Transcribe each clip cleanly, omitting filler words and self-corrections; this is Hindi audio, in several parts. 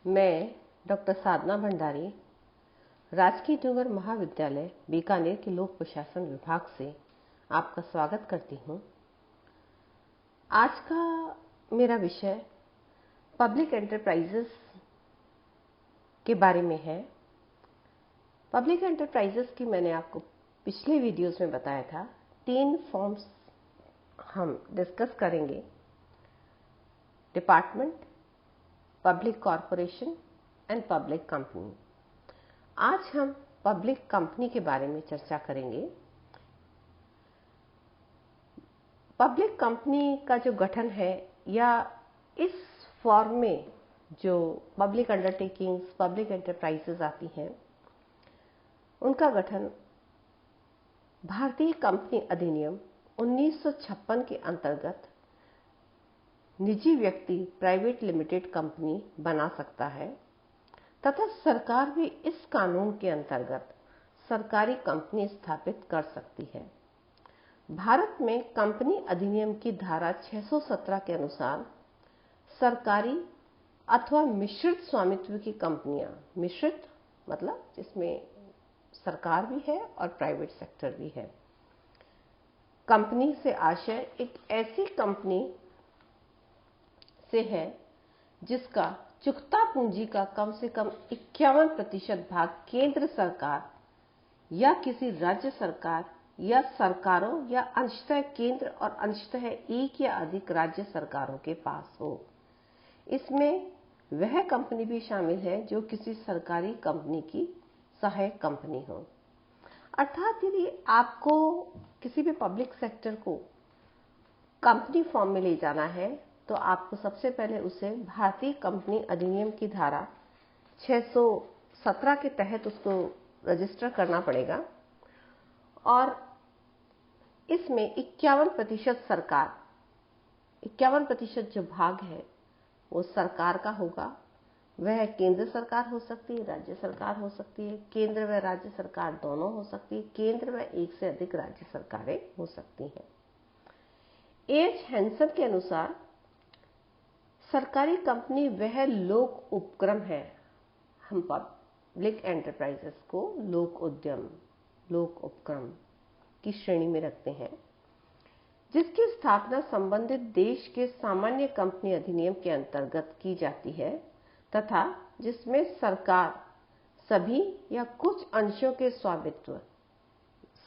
मैं डॉक्टर साधना भंडारी राजकीय डूंगर महाविद्यालय बीकानेर के लोक प्रशासन विभाग से आपका स्वागत करती हूँ। आज का मेरा विषय पब्लिक एंटरप्राइजेस के बारे में है। पब्लिक एंटरप्राइजेस की मैंने आपको पिछले वीडियोस में बताया था। 3 फॉर्म्स हम डिस्कस करेंगे: department, public corporation and public company. आज हम पब्लिक कंपनी के बारे में चर्चा करेंगे। पब्लिक कंपनी का जो गठन है या इस फॉर्म में जो पब्लिक अंडरटेकिंग्स, पब्लिक एंटरप्राइजेस आती हैं, उनका गठन भारतीय कंपनी अधिनियम 1956 के अंतर्गत निजी व्यक्ति प्राइवेट लिमिटेड कंपनी बना सकता है तथा सरकार भी इस कानून के अंतर्गत सरकारी कंपनी स्थापित कर सकती है। भारत में कंपनी अधिनियम की धारा 617 के अनुसार सरकारी अथवा मिश्रित स्वामित्व की कंपनियां, मिश्रित मतलब जिसमें सरकार भी है और प्राइवेट सेक्टर भी है। कंपनी से आशय एक ऐसी कंपनी से है जिसका चुकता पूंजी का कम से कम 51% भाग केंद्र सरकार या किसी राज्य सरकार या सरकारों या अंशतः केंद्र और अंशतः एक या अधिक राज्य सरकारों के पास हो। इसमें वह कंपनी भी शामिल है जो किसी सरकारी कंपनी की सहायक कंपनी हो। अर्थात यदि आपको किसी भी पब्लिक सेक्टर को कंपनी फॉर्म में ले जाना है तो आपको सबसे पहले उसे भारतीय कंपनी अधिनियम की धारा 617 के तहत उसको रजिस्टर करना पड़ेगा और इसमें 51% सरकार, 51% जो भाग है वो सरकार का होगा। वह केंद्र सरकार हो सकती है, राज्य सरकार हो सकती है, केंद्र व राज्य सरकार दोनों हो सकती है, केंद्र व एक से अधिक राज्य सरकारें हो सकती हैं। एच हैंसन के अनुसार सरकारी कंपनी वह लोक उपक्रम है, हम पब्लिक एंटरप्राइजेस को लोक उद्यम, लोक उपक्रम की श्रेणी में रखते हैं, जिसकी स्थापना संबंधित देश के सामान्य कंपनी अधिनियम के अंतर्गत की जाती है तथा जिसमें सरकार सभी या कुछ अंशों के स्वामित्व,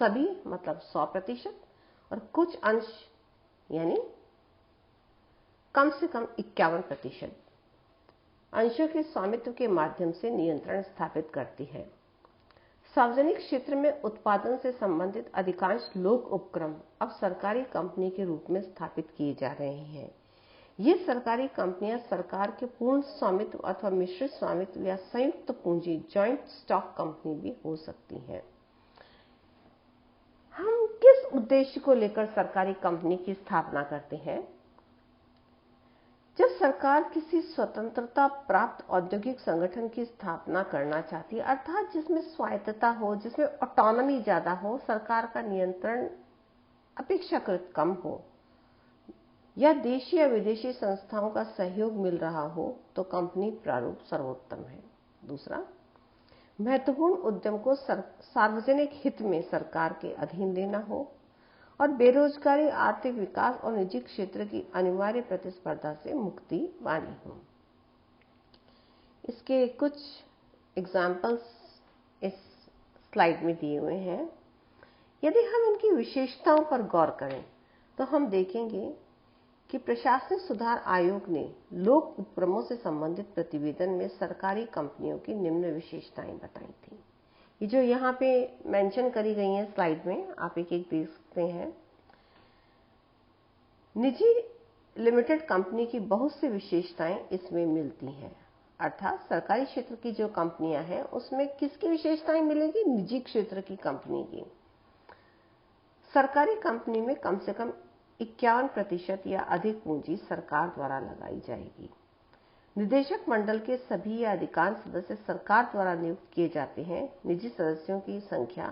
सभी मतलब 100% और कुछ अंश यानी कम से कम 51% अंशों के स्वामित्व के माध्यम से नियंत्रण स्थापित करती है। सार्वजनिक क्षेत्र में उत्पादन से संबंधित अधिकांश लोक उपक्रम अब सरकारी कंपनी के रूप में स्थापित किए जा रहे हैं। ये सरकारी कंपनियां सरकार के पूर्ण स्वामित्व अथवा मिश्रित स्वामित्व या संयुक्त पूंजी जॉइंट स्टॉक कंपनी भी हो सकती हैं। हम किस उद्देश्य को लेकर सरकारी कंपनी की स्थापना करते हैं? जब सरकार किसी स्वतंत्रता प्राप्त औद्योगिक संगठन की स्थापना करना चाहती है, अर्थात जिसमें स्वायत्तता हो, जिसमें ऑटोनॉमी ज्यादा हो, सरकार का नियंत्रण अपेक्षाकृत कम हो या देशी या विदेशी संस्थाओं का सहयोग मिल रहा हो, तो कंपनी प्रारूप सर्वोत्तम है। दूसरा, महत्वपूर्ण उद्यम को सार्वजनिक हित में सरकार के अधीन लेना हो और बेरोजगारी, आर्थिक विकास और निजी क्षेत्र की अनिवार्य प्रतिस्पर्धा से मुक्ति पानी हो। इसके कुछ एग्जाम्पल्स इस स्लाइड में दिए हुए हैं। यदि हम इनकी विशेषताओं पर गौर करें तो हम देखेंगे कि प्रशासनिक सुधार आयोग ने लोक उपक्रमों से संबंधित प्रतिवेदन में सरकारी कंपनियों की निम्न विशेषताएं बताई थी। ये जो यहाँ पे मेंशन करी गई हैं स्लाइड में, आप एक एक देख सकते हैं। निजी लिमिटेड कंपनी की बहुत सी विशेषताएं इसमें मिलती हैं। अर्थात सरकारी क्षेत्र की जो कंपनियां हैं उसमें किसकी विशेषताएं मिलेगी? निजी क्षेत्र की कंपनी की। सरकारी कंपनी में कम से कम 51% या अधिक पूंजी सरकार द्वारा लगाई जाएगी। निदेशक मंडल के सभी या अधिकांश सदस्य सरकार द्वारा नियुक्त किए जाते हैं। निजी सदस्यों की संख्या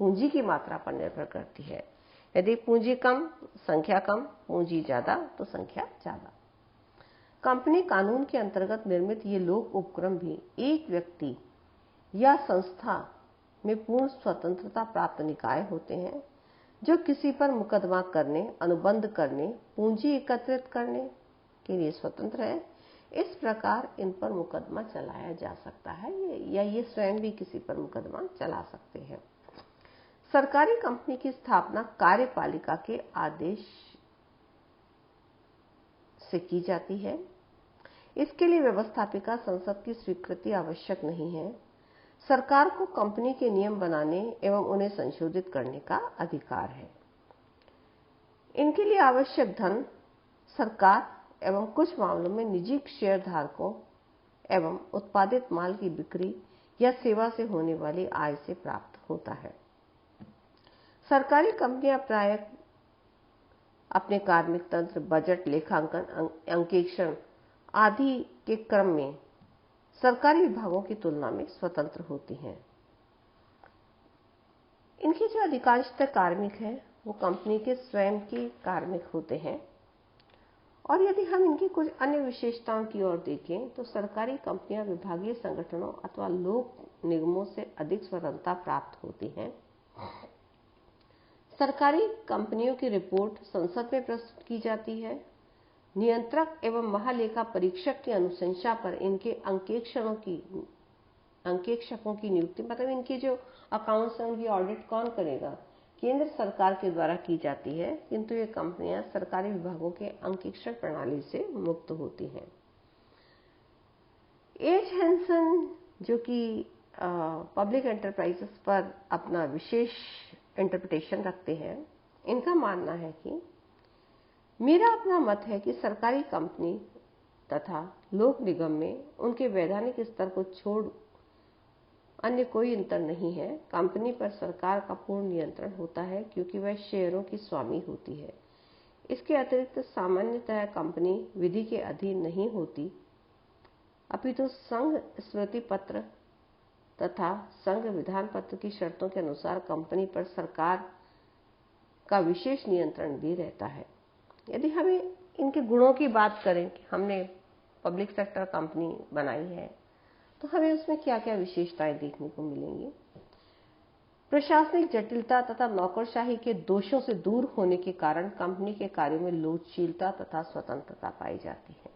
पूंजी की मात्रा पर निर्भर करती है। यदि पूंजी कम, संख्या कम, पूंजी ज्यादा तो संख्या ज्यादा। कंपनी कानून के अंतर्गत निर्मित ये लोक उपक्रम भी एक व्यक्ति या संस्था में पूर्ण स्वतंत्रता प्राप्त निकाय होते हैं जो किसी पर मुकदमा करने, अनुबंध करने, पूंजी एकत्रित करने के लिए स्वतंत्र है। इस प्रकार इन पर मुकदमा चलाया जा सकता है या ये स्वयं भी किसी पर मुकदमा चला सकते हैं। सरकारी कंपनी की स्थापना कार्यपालिका के आदेश से की जाती है। इसके लिए व्यवस्थापिका संसद की स्वीकृति आवश्यक नहीं है। सरकार को कंपनी के नियम बनाने एवं उन्हें संशोधित करने का अधिकार है। इनके लिए आवश्यक धन सरकार एवं कुछ मामलों में निजी शेयरधारकों एवं उत्पादित माल की बिक्री या सेवा से होने वाली आय से प्राप्त होता है। सरकारी कंपनियां प्रायः अपने कार्मिक तंत्र, बजट, लेखांकन, अंकेक्षण आदि के क्रम में सरकारी विभागों की तुलना में स्वतंत्र होती हैं। इनके जो अधिकांशतः कार्मिक हैं वो कंपनी के स्वयं के कार्मिक होते हैं। और यदि हम इनकी कुछ अन्य विशेषताओं की ओर देखें तो सरकारी कंपनियां विभागीय संगठनों अथवा लोक निगमों से अधिक स्वतंत्रता प्राप्त होती हैं। सरकारी कंपनियों की रिपोर्ट संसद में प्रस्तुत की जाती है। नियंत्रक एवं महालेखा परीक्षक की अनुशंसा पर इनके अंकेक्षकों की नियुक्ति, मतलब इनके जो अकाउंट्स हैं उनकी ऑडिट कौन करेगा, केंद्र सरकार के द्वारा की जाती है। किंतु ये कंपनियां सरकारी विभागों के अंकेक्षण प्रणाली से मुक्त होती हैं। एच हैंसन जो कि पब्लिक एंटरप्राइजेस पर अपना विशेष इंटरप्रिटेशन रखते हैं, इनका मानना है कि मेरा अपना मत है कि सरकारी कंपनी तथा लोक निगम में उनके वैधानिक स्तर को छोड़ अन्य कोई अंतर नहीं है। कंपनी पर सरकार का पूर्ण नियंत्रण होता है क्योंकि वह शेयरों की स्वामी होती है। इसके अतिरिक्त सामान्यतः कंपनी विधि के अधीन नहीं होती, अपितु संघ स्मृति पत्र तथा संघ विधान पत्र की शर्तों के अनुसार कंपनी पर सरकार का विशेष नियंत्रण भी रहता है। यदि हमें इनके गुणों की बात करें कि हमने पब्लिक सेक्टर कंपनी बनाई है तो हमें उसमें क्या क्या विशेषताएं देखने को मिलेंगी। प्रशासनिक जटिलता तथा नौकरशाही के दोषों से दूर होने के कारण कंपनी के कार्यों में लोचशीलता तथा स्वतंत्रता पाई जाती है।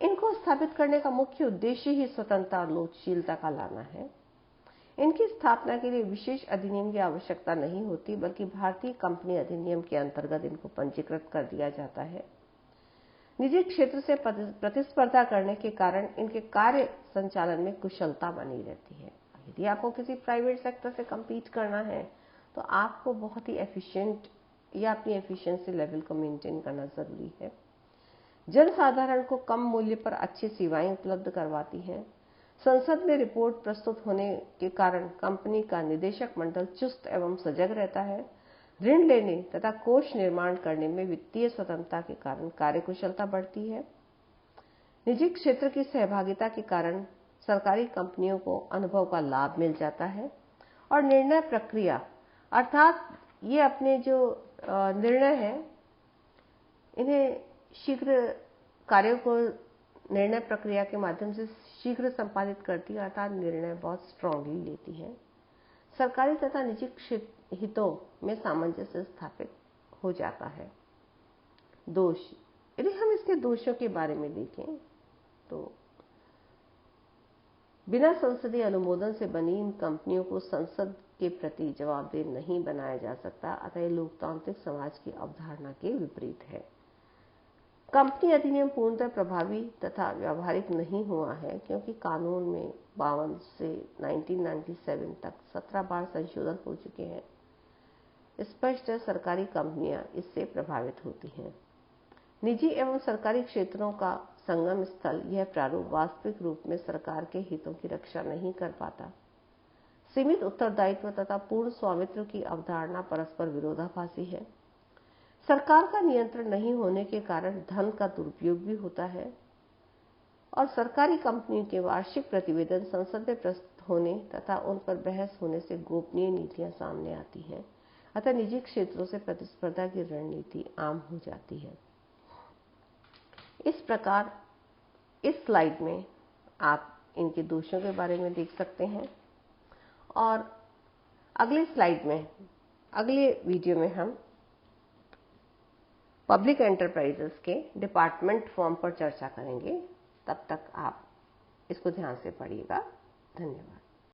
इनको स्थापित करने का मुख्य उद्देश्य ही स्वतंत्रता और लोचशीलता का लाना है। इनकी स्थापना के लिए विशेष अधिनियम की आवश्यकता नहीं होती, बल्कि भारतीय कंपनी अधिनियम के अंतर्गत इनको पंजीकृत कर दिया जाता है। निजी क्षेत्र से प्रतिस्पर्धा करने के कारण इनके कार्य संचालन में कुशलता बनी रहती है। यदि आपको किसी प्राइवेट सेक्टर से कम्पीट करना है तो आपको बहुत ही एफिशिएंट या अपनी एफिशिएंसी लेवल को मेंटेन करना जरूरी है। जनसाधारण को कम मूल्य पर अच्छी सेवाएं उपलब्ध करवाती है। संसद में रिपोर्ट प्रस्तुत होने के कारण कंपनी का निदेशक मंडल चुस्त एवं सजग रहता है। ऋण लेने तथा कोष निर्माण करने में वित्तीय स्वतंत्रता के कारण कार्यकुशलता बढ़ती है। निजी क्षेत्र की सहभागिता के कारण सरकारी कंपनियों को अनुभव का लाभ मिल जाता है और निर्णय प्रक्रिया, अर्थात ये अपने जो निर्णय है इन्हें शीघ्र कार्यों को निर्णय प्रक्रिया के माध्यम से शीघ्र संपादित करती है, अर्थात निर्णय बहुत स्ट्रांगली लेती है। सरकारी तथा निजी हितों में सामंजस्य स्थापित हो जाता है। दोष, यदि हम इसके दोषों के बारे में देखें तो बिना संसदीय अनुमोदन से बनी इन कंपनियों को संसद के प्रति जवाबदेह नहीं बनाया जा सकता, अतः ये लोकतांत्रिक समाज की अवधारणा के विपरीत है। कंपनी अधिनियम पूर्णतः प्रभावी तथा व्यावहारिक नहीं हुआ है क्योंकि कानून में 52 से 1997 तक 17 बार संशोधन हो चुके हैं। स्पष्ट है सरकारी कंपनियां इससे प्रभावित होती हैं। निजी एवं सरकारी क्षेत्रों का संगम स्थल यह प्रारूप वास्तविक रूप में सरकार के हितों की रक्षा नहीं कर पाता। सीमित उत्तरदायित्व तथा पूर्ण स्वामित्व की अवधारणा परस्पर विरोधाभासी है। सरकार का नियंत्रण नहीं होने के कारण धन का दुरुपयोग भी होता है और सरकारी कंपनियों के वार्षिक प्रतिवेदन संसद में प्रस्तुत होने तथा उन पर बहस होने से गोपनीय नीतियां सामने आती हैं, अतः निजी क्षेत्रों से प्रतिस्पर्धा की रणनीति आम हो जाती है। इस प्रकार इस स्लाइड में आप इनके दोषों के बारे में देख सकते हैं और अगले स्लाइड में, अगले वीडियो में हम पब्लिक एंटरप्राइजेस के डिपार्टमेंट फॉर्म पर चर्चा करेंगे। तब तक आप इसको ध्यान से पढ़िएगा। धन्यवाद।